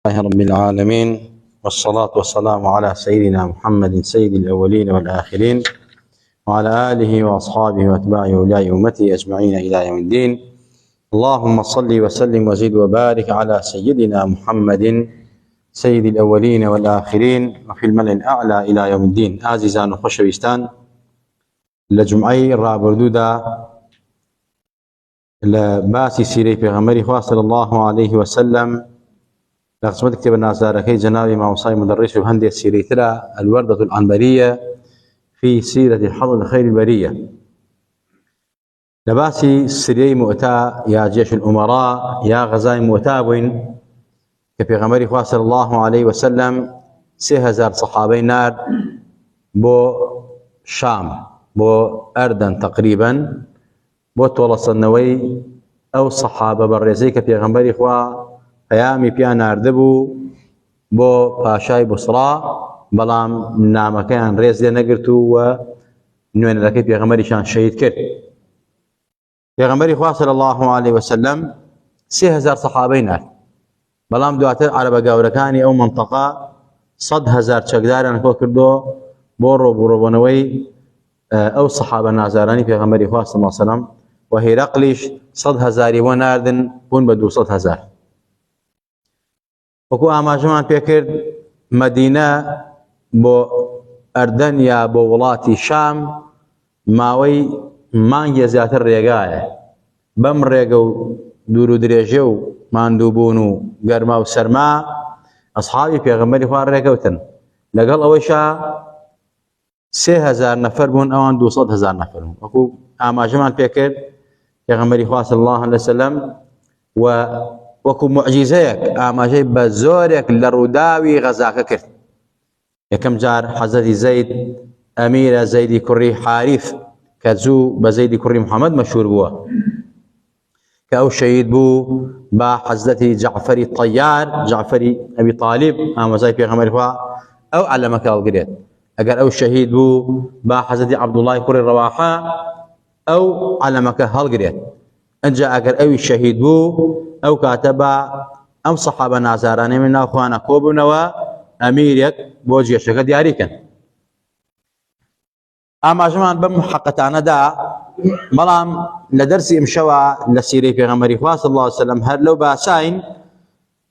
الله رب العالمين، والصلاة والسلام على سيدنا محمد سيد الأولين والآخرين، وعلى آله وأصحابه وأتباعه أولياء أمته أجمعين إلى يوم الدين. اللهم صل وسلم وزد وبارك على سيدنا محمد سيد الأولين والآخرين وفي الملأ الأعلى إلى يوم الدين. عزيزان وخشويستان، لجمعي رابردودا لباسي سيري پیغمبری خواه صلى الله عليه وسلم لقسمت كتاب النازاركي جنابي موصاي مدرس وهندي سيري ترى الوردة العنبرية في سيرة حظ خير البرية. لباسي سيري مؤتى يا جيش الأمراء يا غزاي مؤتى وين كبيغمبري خواه صلى الله عليه وسلم 3000 صحابي نار بو شام بو أردن تقريبا بو تولصنوي أو صحابة برزي كبيغمبري خواه ئەیامی پیان ناردبوو بۆ پاشای بوسڕا، بەڵام نامەکەیان ڕێز لێ نەگرتووە و نوێنەرەکەی پێغەمبەریشان شەهید کرد. پێغەمبەری خوا صلی الله عليه وسلم 3000 سەحابەی نارد، بەڵام دواتر عەرەبە گەورەکانی ئەو مەنتەقە 100,000 چەکداریان کۆ کردو بۆ ڕۆبوڕۆبوونەوەی ئەو سەحابە نازارانی پێغەمبەری خوا صلی الله عليه وسلم، و هێرەقلیش 100,000 بۆ ناردن بوون بە 200,000. وەکو ئاماژەمان پێکرد مەدینە بۆ ئەردەن یا بۆ وڵاتی شام ماوەی مانگی زیاتر ڕێگایە. بەم ڕێگە و دوور و درێژە و ماندووبوون و گەرما و سەرما ئەسحابی پێغەمبەری خوا ڕێکەوتن، لەگەڵ ئەوەیشا 3000 نەفەر بوون، ئەوان 200,000 نەفەر بوون. وەکو ئاماژەمان پێکرد پێغەمبەری خوا صلی الله عليه وسلم و وەکو معجیزەیەک ئاماژەی بە زۆرێک لە ڕووداوی غەزاکە کرد. یەکەم جار حەزەتی زەید ئەمیرە زەیدی کوڕی حاریث کە زوو بە زەیدی کوڕی محەممەد مەشهور بووە کە ئەو شەهید بوو بە حەزەتی جەعفەری طەیار جەعفەری ئەبی طالیب ئامۆزای پێغەمبەری خوا ئەو عەلەمەکە هەڵگرێت. ئەگەر ئەو شەهید بوو بە حەزەتی عەبدوڵڵای کوڕی ڕەواحە ئەو عەلەمەکە هەڵگرێت. ئەنجا ئەگەر ئەوی شەهید بوو ئەو کاتە بە ئەم سەحابە نازارانەی من ناوخواانە کۆبوونەوە ئەمیرێک بۆ جێشەکە دیاریکەن. ئاماژەمان بەم حەقەتانەدا، بەڵام لە دەرسی ئەمشەوە لە سیرەی پێغەمبەری خوا صلی الله عليه وسلم هەر لەو باساین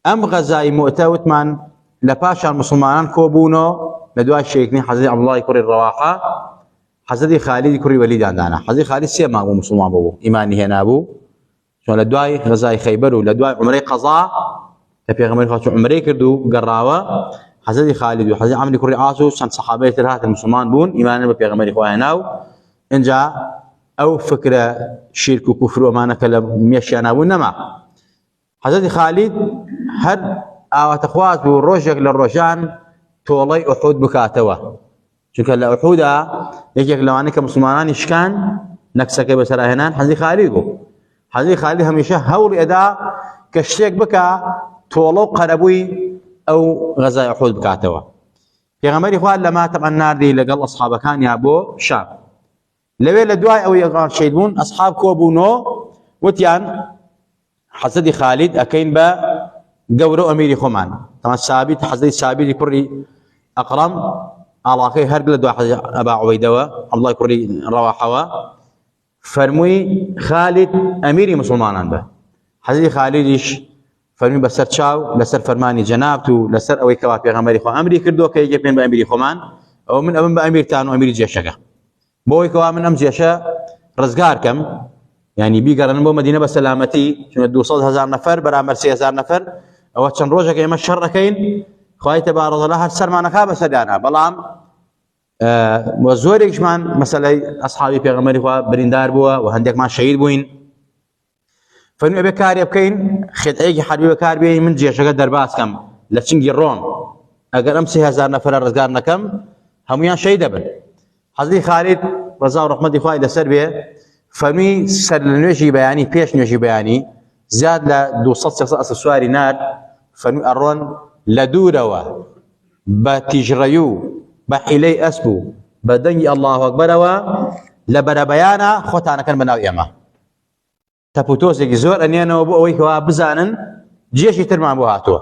ئەم غەزای مؤتە وتمان لە پاشان مسلمانان کۆبوونەوە لە دوای شەیدکردنی حەزەتی عەبدوڵڵای کوڕی ڕەواحە حەزەتی خالیدی کوڕی وەلیدیان دانا. حەزەتی خالید 3 مانگ بوو مسلمان بوو، ئیمانی هێنابوو، چون لە دوای غەزای خەیبەر و لە دوای عومرەی قەزا کە پێغەمبەری خوا عومرەی کرد و گەڕاوە، حەزەتی خالید و حەزەتی عەمری کوڕی عاص و چەند سەحابەی تر هاتن مسلمان بوون، ئیمانیان بە پێغەمبەری خوا هێنا و ئینجا ئەو فکرە شیرک و کوفر و ئەمانە کە لە مێشیان نابوون نەما. حەزەتی خالید هەر ئاواتەخواز بوو ڕۆژێک لە ڕۆژان تۆڵەی ئوحود بکاتەوە، چونکە لە ئوحودا یەکێک لەوانەی کە مسلمانانی شکان نەکسەکەی بەسەرهێنان حەزەتی خالید بوو. حەزەتی خالید هەمیشە هەوڵی ئەدا کە شتێک بکە تۆڵە و قەرەبووی ئەو غەزای ئوحود بکاتەوە. پێغەمبەری خوا لەما تەبعەن ناردی لەگەڵ ئەسحابەکانیا بۆ شام. لەوێ لە دوای ئەوەی ئەوان شەهید بوون ئەسحاب کۆبوونەوە، وتیان حەزەتی خالید ئەکەین بە گەورە و ئەمیری خۆمان. تەمان سابیت حەزەتی سابیتی کوڕی ئەقڕەم ئاڵاکەی هەر لە دوای حەزەتی ئەبا عوبەیدەوە عەبدوڵڵای کوڕی ڕەواحەوە فەرمووی خالید ئەمیری مسلمانان بە. حەزەتی خالیدیش فەرمی بەسەر چاو لەسەر فەرمانی جەنابت و لەسەر ئەوەی کەوا پێغەمبەری خوا ئەمری کردووە کە یەکێ پێن بە ئەمیری خۆمان، ئەو من ئەبم بە ئەمیرتان و ئەمیری جێشەکە، بۆی کەوا من ئەم جێشە ڕزگار کەم، یعنی بیگەڕێنم بۆ مەدینە بە سەلامەتی، چونکە 200,000 نەفەر بەرامبەر 3000 نەفەر ئەوە چەند ڕۆژێک ئێمە شەڕ دەکەین، خوای تەبارەک و تەعالا هەر سەرمانەکا بەسەردانا. بەڵام وە زۆرێکمان مەسەلەی ئەسحابی پێغەمبەری خوا بریندار بووە و هەندێکمان شەهید بووین. فەرمووی ئەبێ کارێ بکەین خێتەیەکی حەربی بەکاربێنین، من جێشەکە دەرباز کەم لە چنگی ڕۆم، ئەگەر ئەم 3000 نەفەرە ڕزگار نەکەم هەمویان شەهید دەبن. حەزەتی خالید ڕەزا و ڕەحمەتی خوای لەسەر بێ فەرمووی سەر لە نوێژی بەیانی پێش نوێژی بەیانی زیاد لە 200 ئەسپ سواری نارد، فەرمووی ئەڕۆن لە دوورەوە بە تیژڕەیی و بە حیلەی ئەسپ و بە دەنگی ئەڵڵاهو ئەکبەرەوە لە بەرەبەیانە خۆتانەکەن بەناو ئێمە. تەپوتۆسێکی زۆر ئەنێنەوە بۆ ئەوەی کەوا بزانن جێشی ترمان بۆ هاتووە.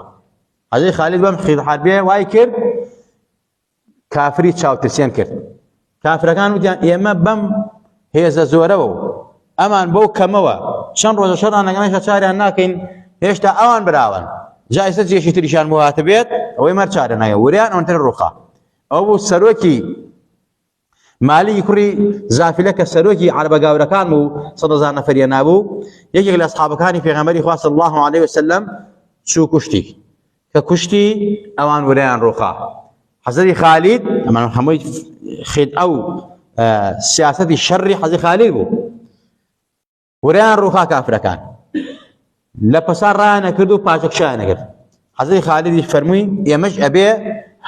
حەزەی خالید بەم خید حربێ وای کرد کافری چاوترسیان کرد کافرەکان وتیان ئێمە بەم هێزە زۆرەوە و ئەمان بەو کەمەوە چەند ڕۆژە شەڕان لەگەڵیشە چاریان ناکەین هێشتا ئەوان براون جا ئێستا جێشی تریشان بۆ هاتە بێت ئەوەی مەر چارە نایە وریان ئەوەنتر ڕووخا ئەو بوو سەرۆکی مالی کوڕی زافلە کە سەرۆکی عەرەبە گاورەکان بوو 100,000 نەفەریە نابوو یەکێک لە ئەسحابەکانی پێغەمبەری خوا صلی الله علیه وسلم چوو کوشتی کە کوشتی ئەوان وریان ڕووخا حەزەتی خالید ئەمان هەمووی خێت ئەو سیاسەتی شەڕی حەزەتی خالید بوو وریان ڕووخا کافرەکان لە پەسا ڕایانەکرد و پاچەکشیان نەکرد حەزەتی خالیدی فەرمووی ئێمەش ئەبێ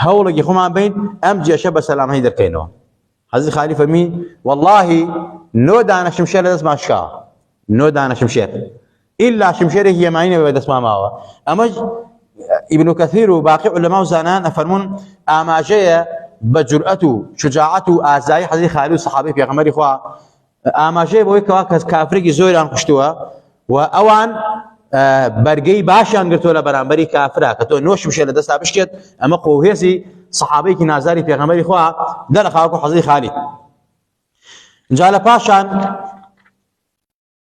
هەوڵێکی خۆمان بین ئەم جێشە بە سەلامەتی دەرکەینەوە حەزەتی خالید فەرمی وەڵڵاهی نۆ دانە شمشێر لە دەستمان شکا نۆ دانە شمشێر ئیلا شمشێرێکی یەمانی نەبێ دەستمان ماوە ئەمەش ابن كثير وباقي علماء زانان أفرمون آماجية بجرأة شجاعة آزاي حزي خالد الصحابي في غمر إخوة آماجية بوي كواكس كافريكي زوري عن قشتوا وأوان برقي باشان قرتوا لبرانبري كافرة كتو نوش مشي لدستا بشكت أما قوهيسي صحابي كي نازاري في غمر إخوة دل خاوكو حزي خالد جال باشان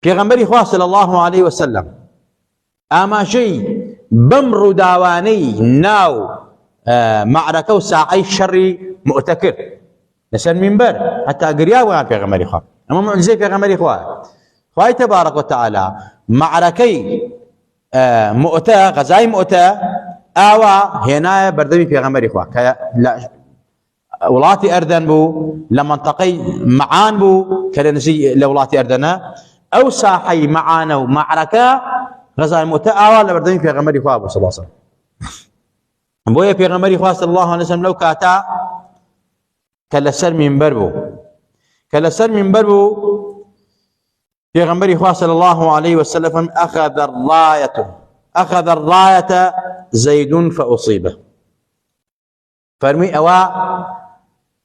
في غمر إخوة صلى الله عليه وسلم آماجي بمرو داواني ناو معركة وساعي شري مؤتكر لسن منبر حتى قريا وان في غمر إخوة أما معجزة في غمر إخوة خواهي تبارك وتعالى معركي مؤتة غزاي مؤتة آوا هنا بردمي في غمر إخوة ولاتي أردن بو لمنطقي معان بو كالنسي لولاتي أردنا أو ساحي معانا ومعركة غزاي مؤتة آوا لبردمي في غمر إخوة صلى الله عليه وسلم بويا في غمر إخوة صلى الله عليه وسلم لو كاتا كالسر منبر بو كالسر منبر بو في غمر إخوة صلى الله عليه وسلم أخذ الراية زيد فأصيبه فرمي أوا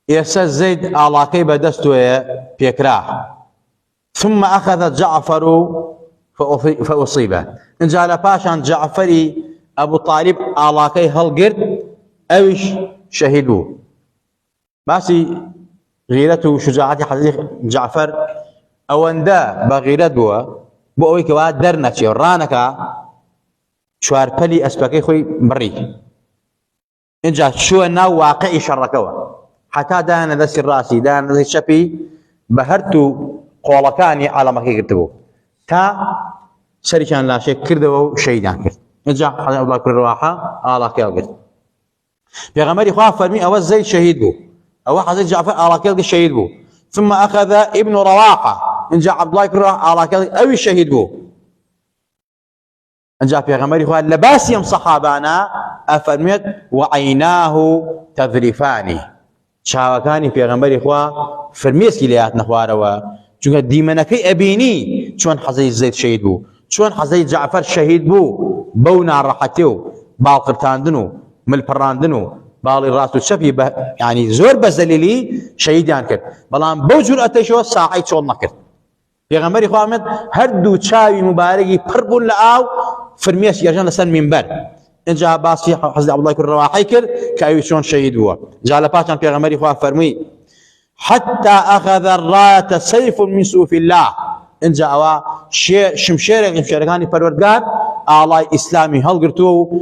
يسز زيد علاقي بدستو بيكراه ثم أخذ جعفر فأصيبه إن جعل باشان جعفري أبو طالب علاقي هالقرد أوش شهدوه ماسي غيرته وشجاعته حديث جعفر ئەوەندە بە غیرەت بووە بۆ ئەوەی کەوا دەرنەچێ ڕانەکە چوارپەلی ئەسپەکەی خۆی بڕی اینجا چووە ناو واقعی شەڕەکەوە حتا دایانە دەستی ڕاستی دایانە دەستی چەپی بە هەرتوو قۆڵەکانی عەڵەمەکەی گرتبوو تا سەریان لاشێ کردەوە و شەیدیان کرد اینجا حەزەتی عەبدوڵڵای کوڕی ڕەواحە ئاڵاکەیەوە گرت پێغەمبەری خوا فەرمی ئەوە زەید شەهید بوو ئەوە حەزەتی جعفەر ئاڵاکەیەوە شەهید بوو ثم أخذ ابن رواحة إن جاء عبد الله كره على كذا أو الشهيد بو إن جاء في غمر إخوان لباسيم صحابانا أفرميت وعيناه تذرفان شاوكاني في غمر إخوان فرميس كليات نخواروا چونکە دیمەنەکەی ئەبینی چۆن حەزەی زەید شەهید بوو چۆن حەزەی جعفەر شەهید بوو بەو ناڕەحەتی و باڵقرتاندن و ملپەڕاندن و باڵی ڕاست و چەپی ینی زۆر بە زەلیلی شەهیدیان کرد بەڵام بەو جورئەتەیشەوە ساعەی چۆڵ نەکرد پێغەمبەری خوا فەرمێت هەردوو چاوی مبارەکی پڕ بوون لە ئاو فرمێس یەژان لەسەر مینبەر اینجا باسی حەزرەتی عەبدوڵڵای کوڕی ڕەواحەی کرد کە ئەوی چۆن شەهید بووە جا لە پاشان پێغەمبەری خوا فەرمووی حتى أخذ الراية سيف من سيوف الله إنجا أوا شمشيركاني پروردگار آلاء إسلامي هلقرتو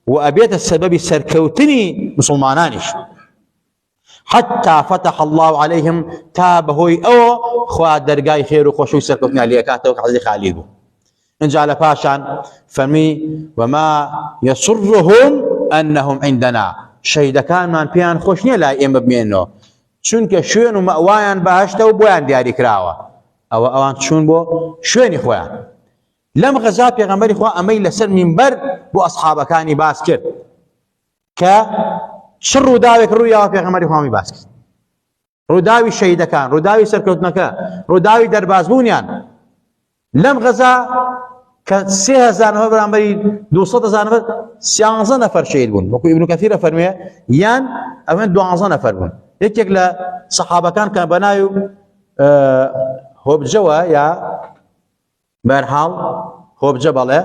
وأبيت السبب سركوتني مسلمانانش حتى فتح الله عليهم تابهوي أو خوا درقاي خير وخوشوي سركوتني عليكاته وحزي خالد إنجا على باشان فمي وما يسرهم أنهم عندنا شهيد كان من بيان خوشني لا إما بمينه چونکە شوێن و مەوایان بەهەشتە و بۆیان دیاری کراوە ئەوە ئەوان چوون بۆ شوێنی خۆیان لەم غەزا پێغەمبەری خوا ئەمەی لەسەر مینبەر بۆ ئەسحابەکانی باس کرد کە چ ڕووداوێک ڕوویەوە پێغەمبەری خوامی باس کرد ڕووداوی شەهیدەکان ڕووداوی سەرکەوتنەکە ڕووداوی دەربازبوونیان لەم غەزا کە 3000 نەفەر بەرامبەری 200,000 نەفەر 13 نەفەر شەهید بوون وەکو ئیبن کەثیر فەرموویە یان ئەوەن 12 نەفەر بوون یەکێک لە سەحابەکان کە بەناوی هۆبجەوە یا بەرحاڵ هۆبجە بەڵێ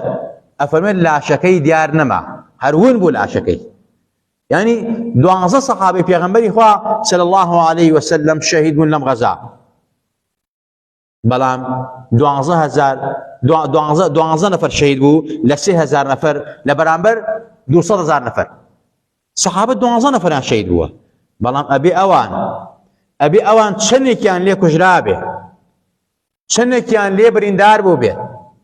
افرمن لا شكي ديار نما هرون بو لا شكي يعني دوانزه صحابي پیغمبري خوا صلى الله عليه وسلم شهيد من لم غزا بلام دوانزه نفر شهيد بو ل 3000 نفر لبرامبر 200,000 نفر صحابه دوانزه نفر شهيد بو بلام ابي اوان چنێکیان لێ کوژرابێ چنێکیان لێ بریندار بوو بێ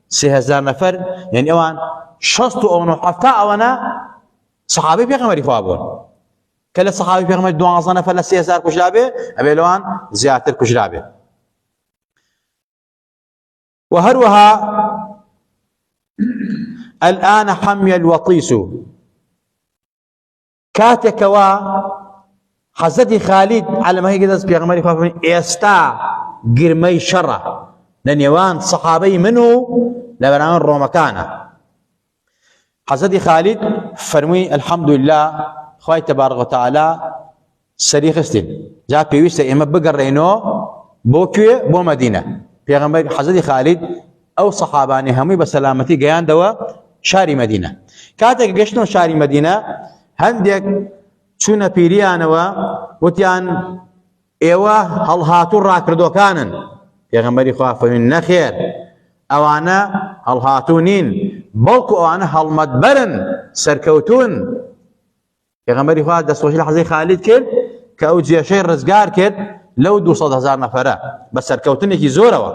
3000 نفر يعني اوان 60 او 70 اوانە صحابي پێغەمبەری خوا بوون کە لە صحابي پێغەمبەر 12 نفر لە 3000 کوژرابێ ئەبێ لەوان زیاتر کوژرابێ وهروها الآن حمي الوطيس كاتكوا حضرت خالد على ما هي قدس بيغمري خاف استا قرمي شره لنيوان صحابي منه لبنان رومكانا حضرت خالد فرمي الحمد لله خوي تبارك وتعالى سري خستين جاء بيوست اما بقرينو بوكي بو مدينه بيغمبر حضرت خالد او صحاباني همي بسلامتي جيان دوا شاري مدينه كاتك قشتون شاري مدينه هندك چونە پیریانەوە وتیان ئێوە هەڵهاتوو ڕاکردۆکانن پێغەمبەری خوا فەرمووی نەخێر ئەوانە هەڵهاتوو نین بەڵکو ئەوانە هەڵمەتبەرن سەرکەوتوون پێغەمبەری خوا دەستخۆشی لە حەزەی خالید کرد کە ئەو جێشەی ڕزگار کرد لەو 200,000 نەفەرە بە سەرکەوتنێکی زۆرەوە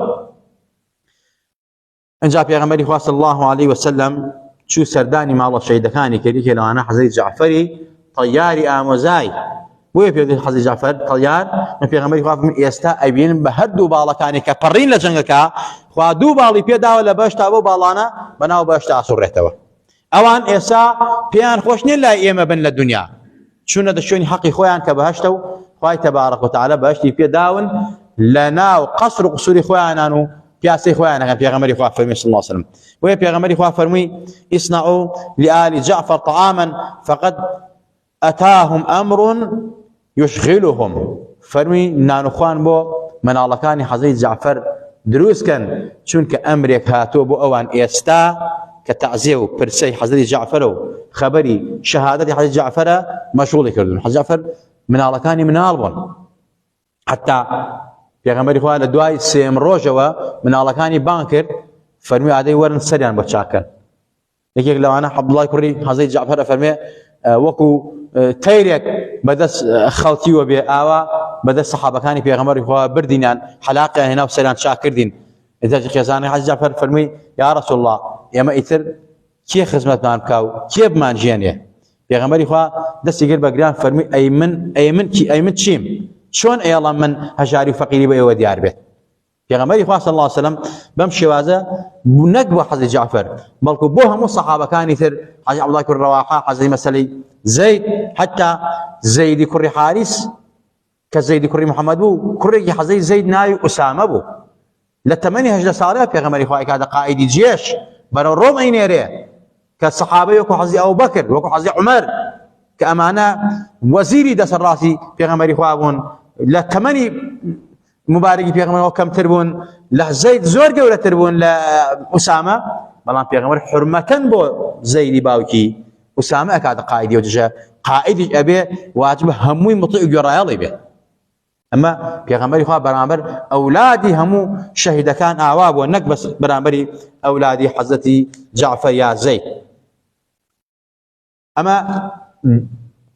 ئەنجا پێغەمبەری خوا صلی الله عليه وسلم چوو سەردانی ماڵە شەیدەکانی کردی کە لەوانە حەزەی جەعفەری طياري آموزاي ويا في حضرت جعفر طيار من في غمري خواف من إستا أبين بهدو بالا كاني كبرين لجنگكا خوا دو بالي بيدا ولا باشتا بو بالانا بناو باشتا سرتوا اوان إسا بيان خوشني لا إيما بن للدنيا شنو دشوني حقي خويان كبهشتو خواي تبارك وتعالى باشتي بيداون لناو قصر قصور خويانانو بياسي خويانا كان في غمري خواف فرمي صلى الله عليه وسلم ويا في غمري خواف فرمي اصنعوا لآل جعفر طعاما فقد أتاهم أمر يشغلهم فرمي نانوخوان بو من الله كان حضرت جعفر دروس كان شونك أمريك هاتو بو أوان إستا كتعزيو برسي حضرت جعفر خبري شهادة حضرت جعفر مشغول كردون حضرت جعفر من الله كان من البون حتى في غمر إخوان الدواي سيم روجوا من الله كان بانكر فرمي عادي ورن سريان بتشاكر لكن لو أنا عبد الله كوري حضرت جعفر فرمي وكو تيرك بدس خلطي وبي آوا بدس صحابة كاني في غمر إخوان بردينان حلاقة هنا وسريان شاكردين إذا خيزاني حضرت جعفر فرمي يا رسول الله يا ما إثر كي خدمت مان بكاو كي بمان جيانيه في غمر إخوان دس يقول بقران فرمي أيمن تشيم شون اي الله من هجاري فقيري بأي وديار بيت في غمري صلى الله عليه وسلم بمشي وازا نقوى حضرت جعفر بلكو بوها مو صحابة كان يثر حضرت عبد الله كر رواحة حضرت مسلي زيد حتى زيد كر حارس كزيد كر محمد بو كر حضرت زيد ناي أسامة بو لتمني هجلة صالحة في غمري خواهي كهذا قائد جيش برو الروم اين يريه كالصحابة يوكو حضرت أبو بكر وكو حضرت عمر كأمانة وزيري دس الراسي في غمري خواهون لا تمني مبارك في غمر وكم تربون لا زيد زور ولا تربون لا أسامة بلان في غمر حرمة بو زيد باوكي أسامة أكاد قائد وجه قائد أبي واجب هموي مطيع جرايالي به أما في غمر خوا برامبر أولادي همو شهد كان أعواب ونكبس برامبري أولادي حضرتي جعفر يا زيد أما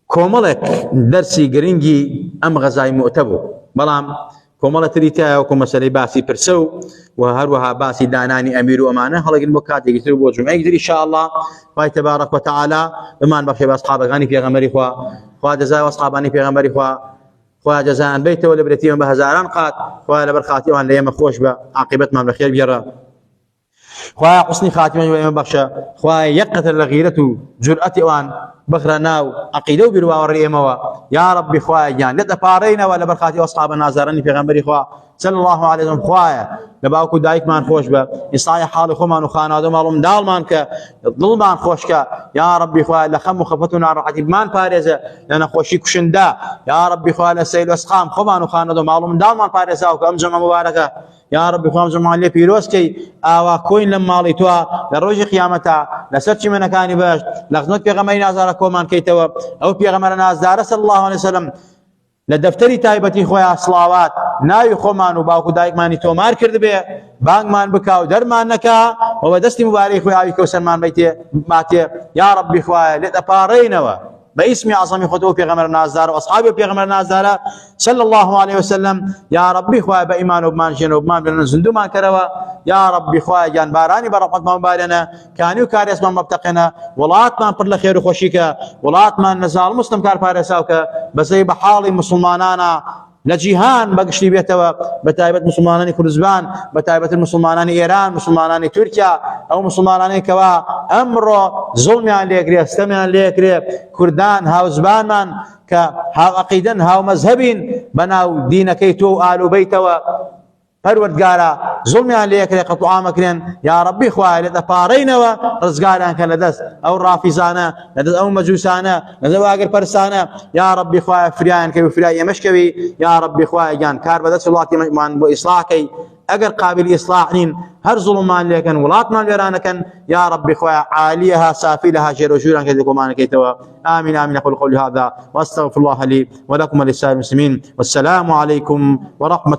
كوملك درسي جرينجي أم غزاي مؤتبو بلام كوملة تريتا وكم مسألة باسي برسو وهروها باسي داناني أمير وأمانة هلا المكات يجتروا بوجهم أجدر إن شاء الله فاي تبارك وتعالى بمان بخي بأصحاب غاني في غمري خوا جزاء وأصحاباني في غمري خوا جزاء بيته ولا بريتيهم بهزاران قات خوا لبرخاتي وان ليما خوش بعاقبة ما بالخير بيرا خوا حسني خاتمة وإمام بخشة خوا يقتل لغيرته جرأتي وان بخرناو عقيدو بروا وريموا يا رب خوا جان لدفارينا ولا برخاتي واصحاب نازرني في غمري خوا صلى الله عليه وسلم خوايا لباوكو دايك مان خوش با إصلاح حال خومان وخانادو مالوم دال مان ك ظلمان خوش ك يا ربي خوايا لخم وخفتنا راحتي مان بارزة لأن خوشي كشندا يا ربي خوايا لسيل واسخام خومان وخانادو مالوم دال مان بارزة وكم جمع مباركة يا ربي خوام جمع لي بيروسكي آوا كوين لما ليتوا لروج قيامتها لسرچ من كاني باش لغزنك بيغمرين نازار كومان كيتوا أو بيغمر نازار صلى الله عليه وسلم لدفتری تایبەتی خۆیان سڵاوات ناوی خۆمان و باوکو دایکمانی تۆمار کرد بێ بانگمان بکا و دەرمان نەکا و بە دەستی مبارەی خۆی ئاوی کەوسەرمان باتێ یا ربی خوایە لێت ئەپاڕێینەوە باسم عظمي خطوه پیغمبر نازدار واصحابه پیغمبر نازدار صلى الله عليه وسلم يا ربي خواه بإيمان وبمان جن وبمان بلنا زندو ما كروا يا ربي خواه جان باراني برحمت ما بارنا كانوا كاريس ما مبتقنا ولات ما پر خير وخوشيك ولات ما نزال مسلم كار بارساوك بزي بحالي مسلمانانا لجيهان بقشتي بيتوا بتايبة مسلمانان كردستان بتايبة المسلمانان إيران مسلمانان تركيا أو مسلمانان كوا أمر ظلم عليك استمع عليك كردان هاو زبان من كهاو عقيدن هاو مذهبين بناو دين كيتو آلو بيتوا پروردگارا ظلم عليك قطعا مكرين يا ربي خواه لتفارين ورزقارا كان لدس او رافزانا لدس او مجوسانا لدس واقر برسانا يا ربي خواه فريان كبي فريان مشكبي يا ربي خواه جان كار بدس الله من بو اصلاحكي اگر قابل اصلاحين هر ظلمان لكن ولاتنا الويرانكن يا ربي خواه عاليها سافلها جير وجورا كذلكم معنا كيتوا امين امين اقول قولي هذا واستغفر الله لي ولكم ولسائر المسلمين والسلام عليكم ورحمه